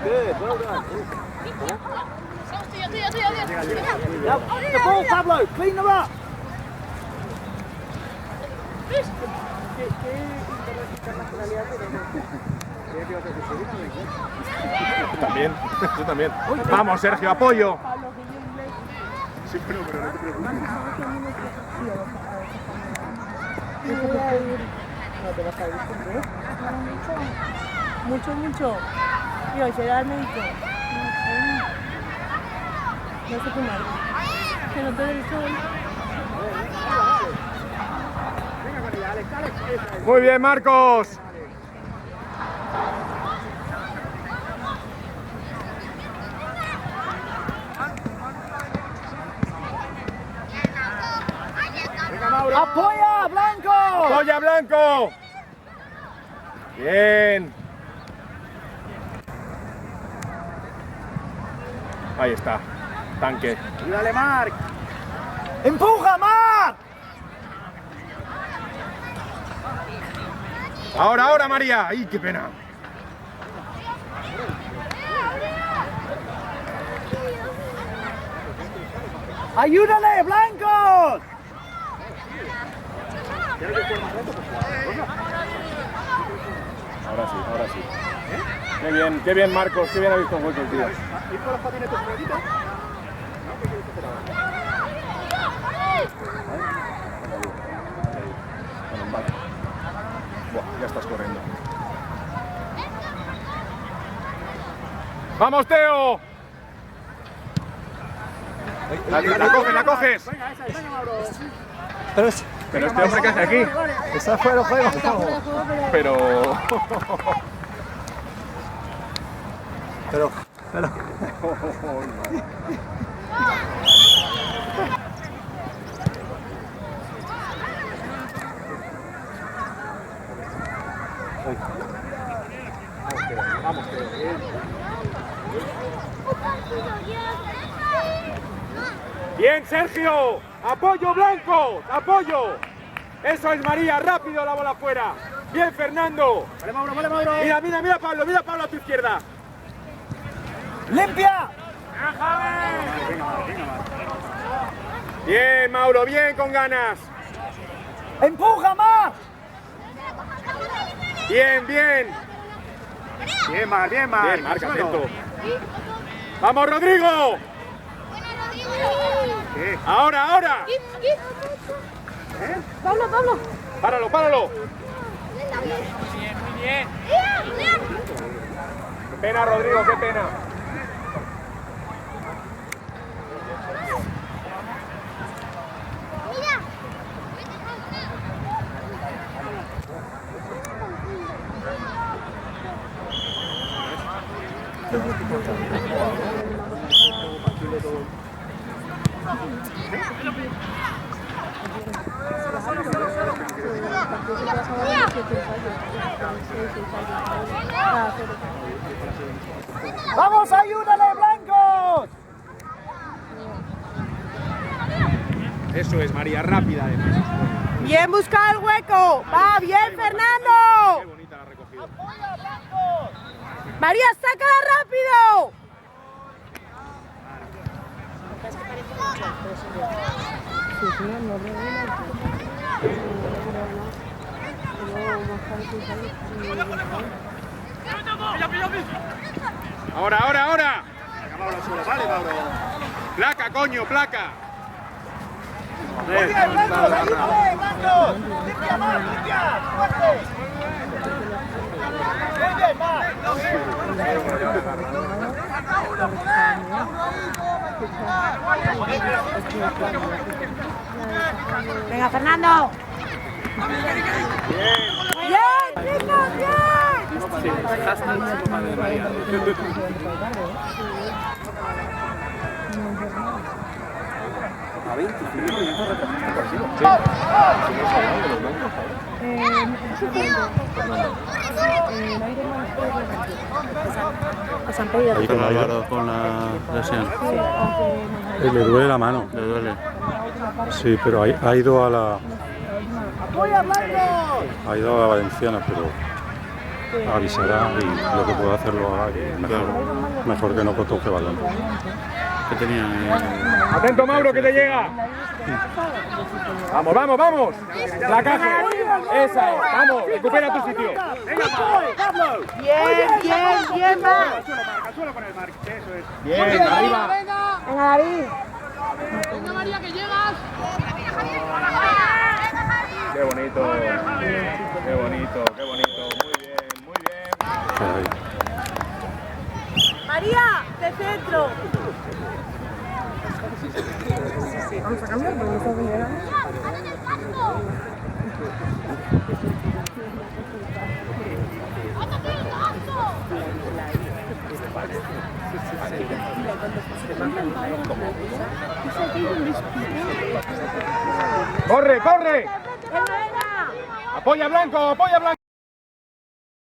good. Well done. Yep. The ball, Pablo. Clean them up. También, tú también. Vamos, Sergio, apoyo. Sí, pero no te preocupes. No te vas a ir, ¿eh? Mucho. Tío, será el médico. No sé qué madre. Que no te dé el sol. Muy bien, Marcos. ¡Apoya, Blanco! ¡Apoya, Blanco! Bien. Ahí está. Tanque. ¡Ayúdale, Marc! ¡Empuja, Marc! Ahora, María. ¡Ay, qué pena! ¡Ayúdale, Blanco! Ahora sí. Qué bien, Marcos. Qué bien ha visto el hueco el tío. Buah, ya estás corriendo. ¡Vamos, Teo! La coges. Pero este hombre que hace aquí. Está fuera de juego. Pero... Bien, Sergio. Apoyo, Blanco. Apoyo. Eso es, María. Rápido la bola afuera. Bien, Fernando. Vale, Mauro. Mira, Pablo. Mira, Pablo, a tu izquierda. ¡Limpia! Bien, Mauro. Bien, con ganas. ¡Empuja, Marc! Bien. Bien, Marc. Bien, Marc, atento. ¡Vamos, Rodrigo! ¡Ahora! Pablo. ¡Páralo! Muy bien. ¡Qué pena, Rodrigo, qué pena! ¡Vamos, ayúdale, Blancos! Eso es, María, rápida además. Bien, busca el hueco. Va, bien, Fernando. Qué bonita la recogida. ¡Apoya, Blancos! María, sácala rápido. Ahora. Vale, Mauro. Placa, coño, placa. Muy bien, Blancos, ayúdale, Blancos. ¡Limpia, Marc, limpia! ¡Fuerte! Muy bien, Marc. Venga, Fernando. Bien, chicos, bien. Ahí con Álvaro con la lesión. Le duele la mano. Le duele. Sí, pero ha ido a la ¡Apoya, Blancos! Valenciana, pero avisará y lo que pueda hacer lo haga. Y mejor que no toque balón. Que tenían Atento, Mauro, que te llega. Vamos, vamos, vamos. La caja. Esa es. Vamos, recupera tu sitio. Bien, va. Bien, arriba. Venga, David. Qué bonito. Qué bonito, qué bonito. Muy bien, muy bien. Ahí. María, de centro. Vamos a cambiar porque no está funcionando. Corre, corre. Apoya Blanco, apoya Blanco.